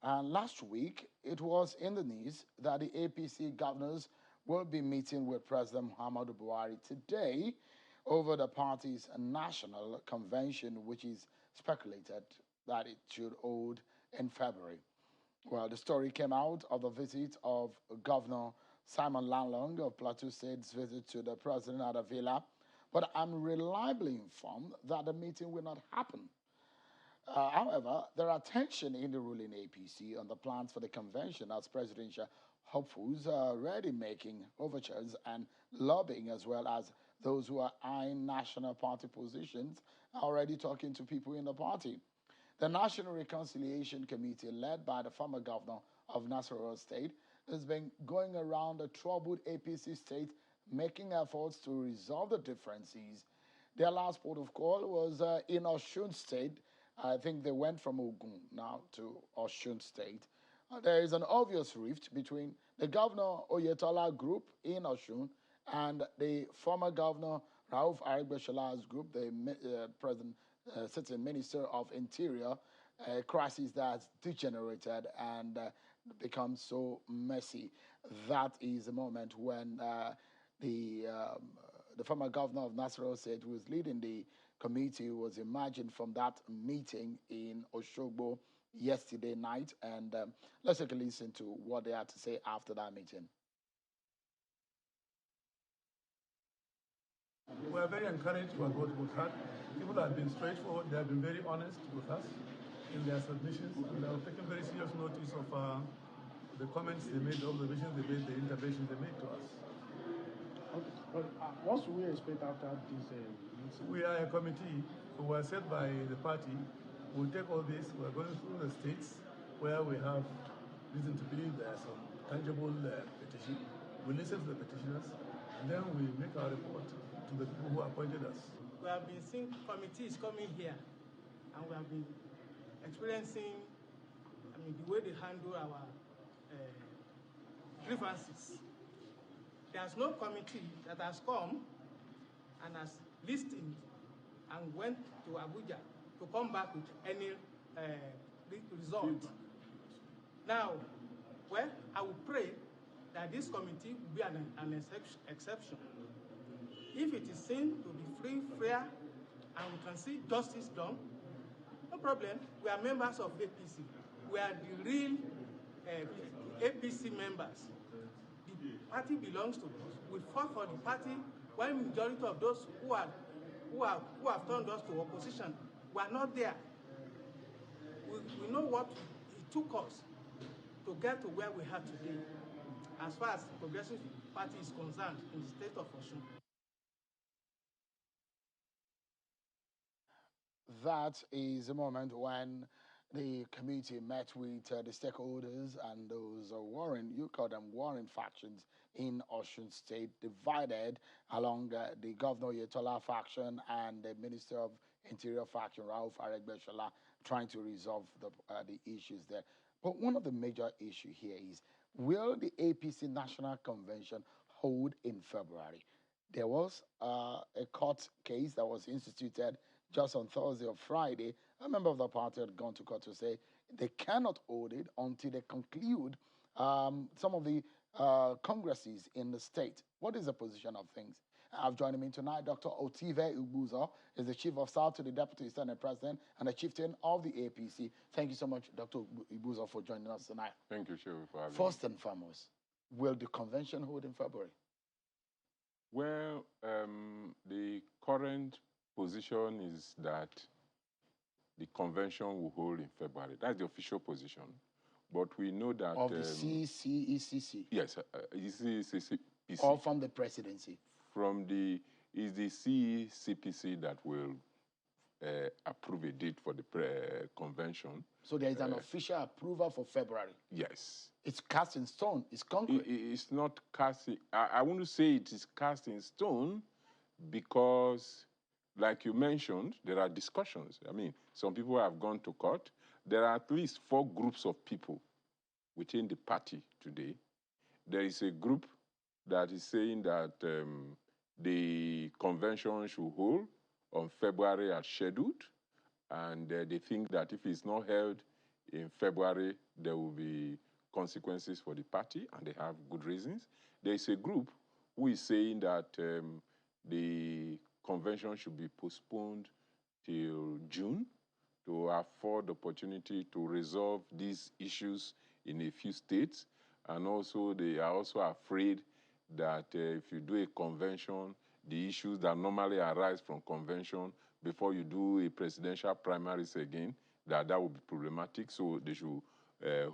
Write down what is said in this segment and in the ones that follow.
And last week, it was in the news that the APC governors will be meeting with President Muhammadu Buhari today over the party's national convention, which is speculated that it should hold in February. Well, the story came out of the visit of Governor Simon Lalong of Plateau State's visit to the president at a villa, but I'm reliably informed that the meeting will not happen. However, there are tension in the ruling APC on the plans for the convention as presidential hopefuls are already making overtures and lobbying, as well as those who are eyeing national party positions are already talking to people in the party. The National Reconciliation Committee, led by the former governor of Nasarawa State, has been going around the troubled APC state, making efforts to resolve the differences. Their last port of call was in Osun State. I think they went from Ogun now to Osun State. There is an obvious rift between the Governor Oyetola group in Osun and the former Governor Rauf Aregbesolah's group, the present sitting Minister of Interior, a crisis that's degenerated and become so messy. That is the moment when the former governor of Nasarawa State, who was leading the committee, was emerging from that meeting in Oshogbo yesterday night. And let's take a listen to what they had to say after that meeting. We are very encouraged by what we've had. People have been straightforward. They have been very honest with us in their submissions. And they have taken very serious notice of the comments they made, the observations they made, the interventions they made to us. Okay. But what should we expect after this meeting? We are a committee who was set by the party. We'll take all this. We're going through the states where we have reason to believe there are some tangible petition. We listen to the petitioners, and then we make our report to the people who appointed us. We have been seeing committees coming here, and we have been experiencing, the way they handle our grievances. There's no committee that has come and has listened and went to Abuja to come back with any result. Now, well, I will pray that this committee will be an exception. If it is seen to be free, fair, and we can see justice done, no problem. We are members of APC. We are the real APC members. The party belongs to us. We fought for the party when majority of those who have turned us to opposition were not there. We know what it took us to get to where we are today, as far as the Progressive Party is concerned in the state of Osun. That is the moment when the committee met with the stakeholders and those warring, you call them warring factions in Osun State, divided along the Governor Oyetola faction and the Minister of Interior faction, Rauf Aregbesola, trying to resolve the issues there. But one of the major issues here is, will the APC National Convention hold in February? There was a court case that was instituted just on Thursday or Friday. A member of the party had gone to court to say they cannot hold it until they conclude some of the congresses in the state. What is the position of things? I've joined me tonight. Dr. Otive Ubuzo is the Chief of Staff to the Deputy Senate President and the Chieftain of the APC. Thank you so much, Dr. Ubuzo, for joining us tonight. Thank you, Shehu, for having me. First and foremost, will the convention hold in February? Well, the current position is that the convention will hold in February. That's the official position. But we know that... Of the CCECC? Yes, CCECC. Or from the presidency? Is the CCPC that will approve a date for the convention. So there is an official approval for February? Yes. It's cast in stone, it's concrete? It's not cast in... I want to say it is cast in stone because, like you mentioned, there are discussions. I mean, some people have gone to court. There are at least 4 groups of people within the party today. There is a group that is saying that the convention should hold on February as scheduled, and they think that if it's not held in February there will be consequences for the party, and they have good reasons. There is a group who is saying that the convention should be postponed till June to afford opportunity to resolve these issues in a few states. And also, they are also afraid that if you do a convention, the issues that normally arise from convention before you do a presidential primaries again, that will be problematic. So they should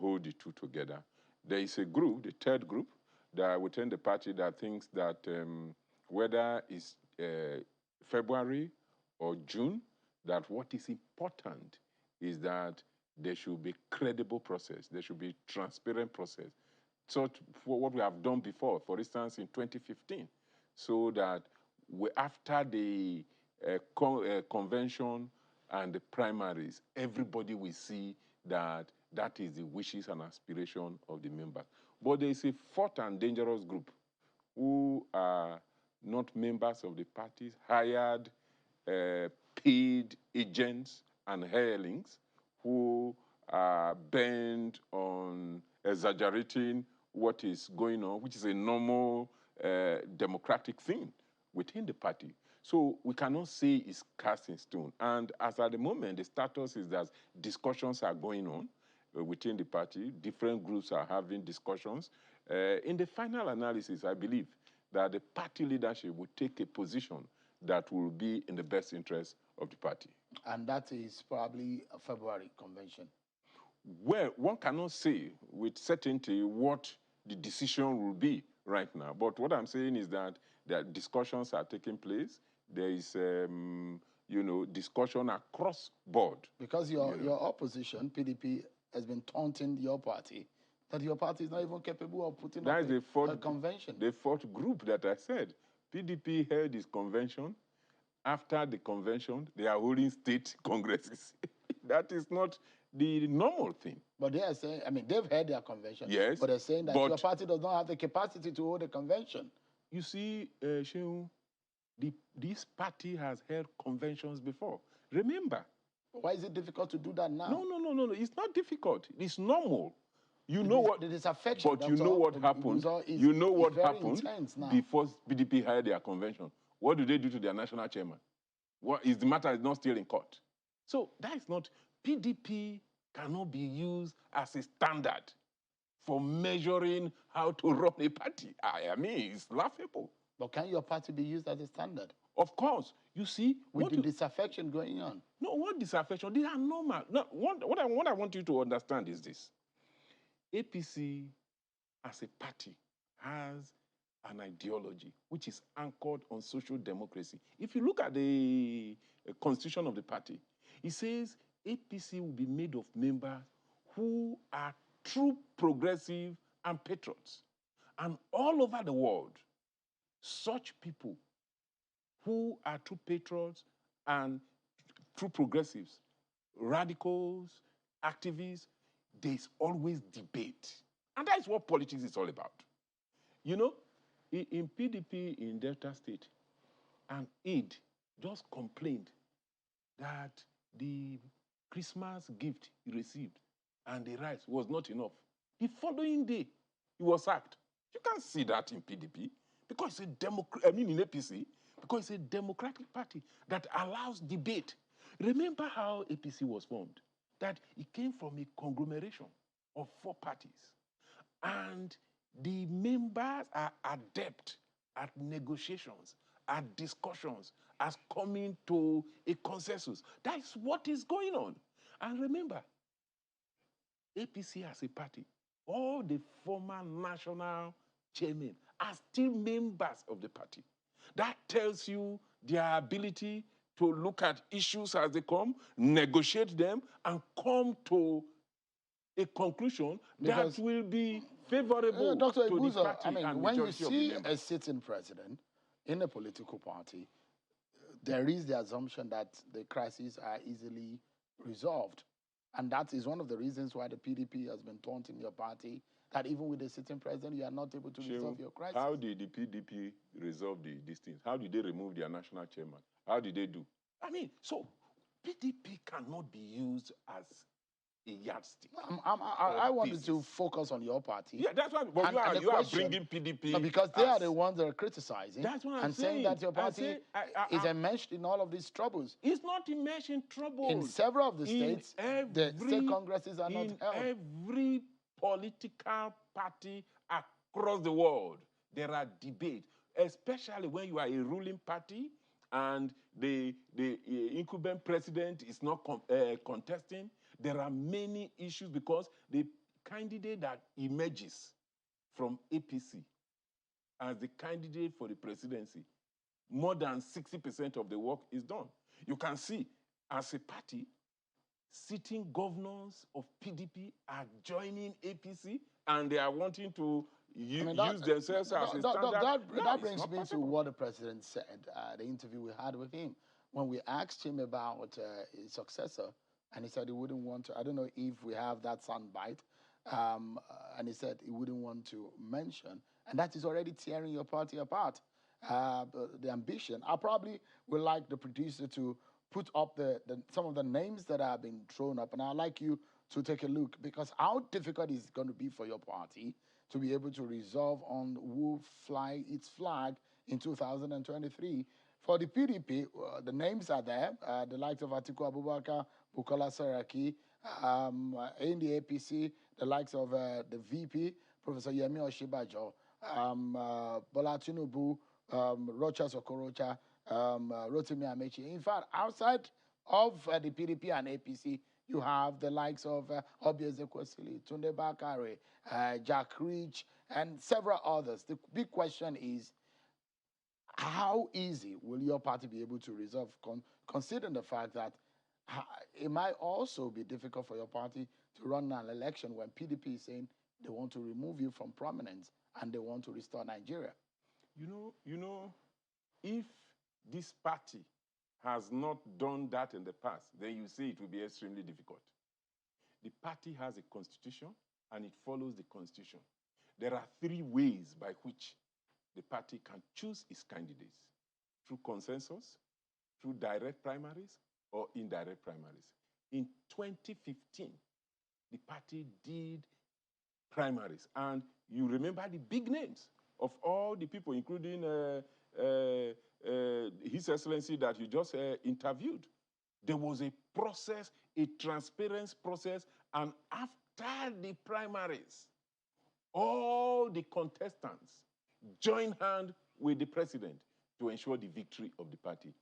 hold the two together. There is a group, the third group, that within the party that thinks that whether it's February or June, that what is important is that there should be credible process. There should be transparent process. So for what we have done before, for instance, in 2015, so that after the convention and the primaries, everybody will see that that is the wishes and aspiration of the members. But there is a fourth and dangerous group who are not members of the parties, hired, paid agents and hirelings who are bent on exaggerating what is going on, which is a normal democratic thing within the party. So we cannot say it's cast in stone. And as at the moment, the status is that discussions are going on within the party. Different groups are having discussions. In the final analysis, I believe that the party leadership will take a position that will be in the best interest of the party. And that is probably a February convention. Well, one cannot say with certainty what the decision will be right now. But what I'm saying is that discussions are taking place. There is, discussion across board. Because your opposition, PDP, has been taunting your party that your party is not even capable of putting up a convention. The fourth group that I said, PDP held its convention. After the convention, they are holding state congresses. That is not the normal thing. But they are saying, I mean, they've held their convention. Yes. But they're saying that your party does not have the capacity to hold a convention. You see, Shehu, this party has held conventions before. Remember. Why is it difficult to do that now? No. It's not difficult. It's normal. You know what? The disaffection. But you know what happened. You know what happened before PDP held their convention. What do they do to their national chairman? What is the matter is not still in court? So that is not, PDP cannot be used as a standard for measuring how to run a party. I mean, it's laughable. But can your party be used as a standard? Of course. You see, with the disaffection going on. No, what disaffection? These are normal. No, what I want you to understand is this. APC, as a party, has an ideology which is anchored on social democracy. If you look at the constitution of the party, it says APC will be made of members who are true progressive and patriots. And all over the world, such people who are true patriots and true progressives, radicals, activists, there's always debate. And that's what politics is all about. You know, in PDP in Delta State, an aide just complained that the Christmas gift he received and the rice was not enough. The following day, he was sacked. You can't see that in PDP because it's in APC, because it's a democratic party that allows debate. Remember how APC was formed? That it came from a conglomeration of 4 parties. And the members are adept at negotiations, at discussions, at coming to a consensus. That's what is going on. And remember, APC as a party, all the former national chairmen are still members of the party. That tells you their ability to look at issues as they come, negotiate them, and come to a conclusion that will be favorable Dr. to the party. I mean, when you see a sitting president in a political party, there is the assumption that the crises are easily resolved. And that is one of the reasons why the PDP has been taunting your party, that even with the sitting president, you are not able to resolve your crisis. How did the PDP resolve these things? How did they remove their national chairman? How did they do? I mean, so PDP cannot be used as a yardstick. I wanted to focus on your party. Yeah, that's why. But And you are bringing PDP. No, because they are the ones that are criticizing. That's what I'm and saying that your party is enmeshed in all of these troubles. It's not enmeshed in trouble. In several of the states, the state congresses are not held. In every political party across the world, there are debates, especially when you are a ruling party and the incumbent president is not contesting. There are many issues because the candidate that emerges from APC as the candidate for the presidency, more than 60% of the work is done. You can see, as a party, sitting governors of PDP are joining APC and they are wanting to use themselves as a standard. That brings me to what the president said, the interview we had with him, when we asked him about his successor, and he said he wouldn't want to. I don't know if we have that soundbite, and he said he wouldn't want to mention, and that is already tearing your party apart. The ambition. I probably would like the producer to put up some of the names that have been thrown up, and I'd like you to take a look, because how difficult is it going to be for your party to be able to resolve on who fly its flag in 2023. For the PDP, the names are there, the likes of Atiku Abubakar, Bukola Saraki. In the APC, the likes of the VP, Professor Yemi Oshibajo, Bola Tinubu, Rocha Sokorocha, Rotimi Amechi. In fact, outside of the PDP and APC, you have the likes of Obi Ezekwesili, Tunde Bakare, Jack Rich, and several others. The big question is, how easy will your party be able to resolve, considering the fact that it might also be difficult for your party to run an election when PDP is saying they want to remove you from prominence and they want to restore Nigeria? You know, if this party has not done that in the past, then you see it will be extremely difficult. The party has a constitution and it follows the constitution. There are 3 ways by which the party can choose its candidates: through consensus, through direct primaries, or indirect primaries. In 2015, the party did primaries, and you remember the big names of all the people, including His Excellency that you just interviewed. There was a process, a transparent process, and after the primaries, all the contestants joined hand with the president to ensure the victory of the party.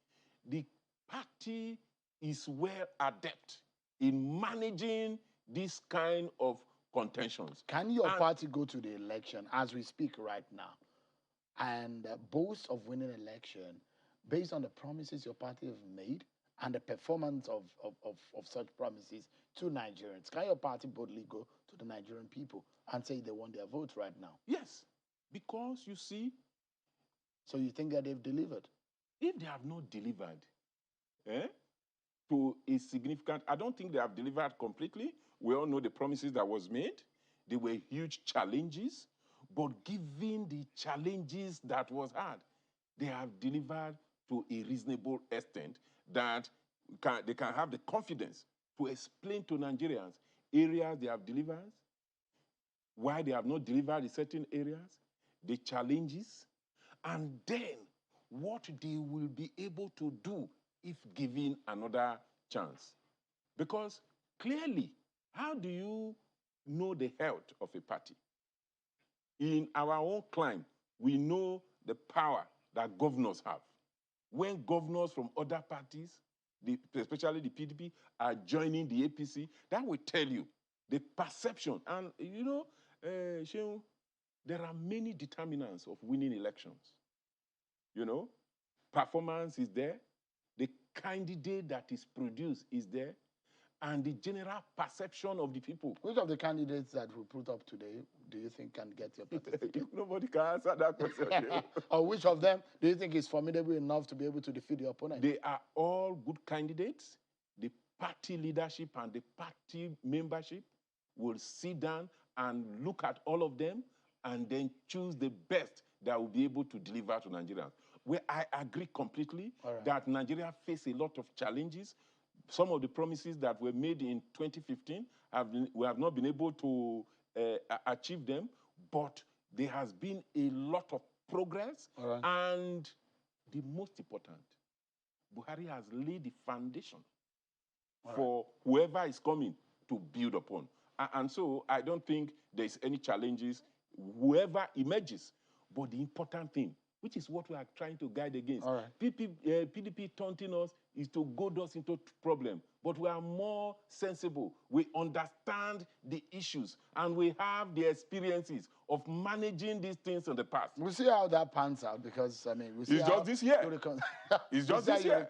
The party is well adept in managing this kind of contentions. Can your party go to the election as we speak right now and boast of winning election based on the promises your party have made and the performance of such promises to Nigerians? Can your party boldly go to the Nigerian people and say they want their vote right now? Yes, because you see... So you think that they've delivered? If they have not delivered to a significant... I don't think they have delivered completely. We all know the promises that was made. There were huge challenges. But given the challenges that was had, they have delivered to a reasonable extent that they can have the confidence to explain to Nigerians areas they have delivered, why they have not delivered in certain areas, the challenges, and then what they will be able to do if given another chance. Because clearly, how do you know the health of a party? In our own climb, we know the power that governors have. When governors from other parties, especially the PDP, are joining the APC, that will tell you the perception. And you know, Shehu, there are many determinants of winning elections. You know, performance is there, the candidate that is produced is there, and the general perception of the people. Which of the candidates that we put up today do you think can get your party? Nobody can answer that question. Or which of them do you think is formidable enough to be able to defeat the opponent? They are all good candidates. The party leadership and the party membership will sit down and look at all of them and then choose the best that will be able to deliver to Nigerians. Where I agree completely that Nigeria faces a lot of challenges. Some of the promises that were made in 2015 we have not been able to achieve them, but there has been a lot of progress. All right. And the most important, Buhari has laid the foundation for whoever is coming to build upon. And so I don't think there's any challenges, whoever emerges. But the important thing, which is what we are trying to guide against, PDP taunting us is to goad us into problem. But we are more sensible. We understand the issues, and we have the experiences of managing these things in the past. We'll see how that pans out, because, I mean, we see It's how just this year. It's just this year.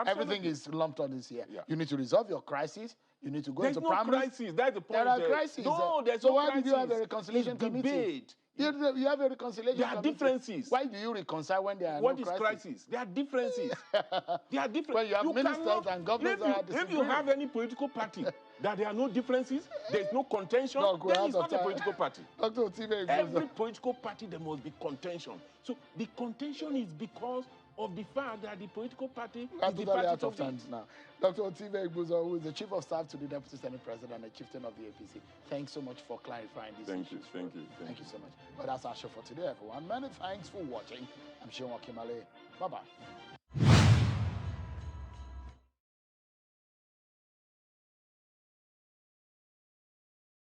Everything is lumped on this year. Yeah. You need to resolve your crisis. You need to go There's into no primaries. crisis. That's the point. There are crises. No, there's so no why crisis. did you have a reconciliation It's committee? debate. You have a reconciliation There are committee. differences. Why do you reconcile when there are What no is crisis? There are differences. There are differences. When you have ministers and governors that are if you disagreeing. have any political party that there are no differences, there is no contention, Look, we're then out it's of not a time. political party. Dr. Otibe Every political party, there must be contention. So the contention is because of the fact that the political party I'm is the totally party out of to time now. Dr. Otibe Igbuzo, who is the Chief of Staff to the Deputy Senate President and Chieftain of the APC, thanks so much for clarifying these issues. Thank you. Thank you so much. Well, that's our show for today, everyone. Many thanks for watching. I'm Sean Wakimale. Bye-bye.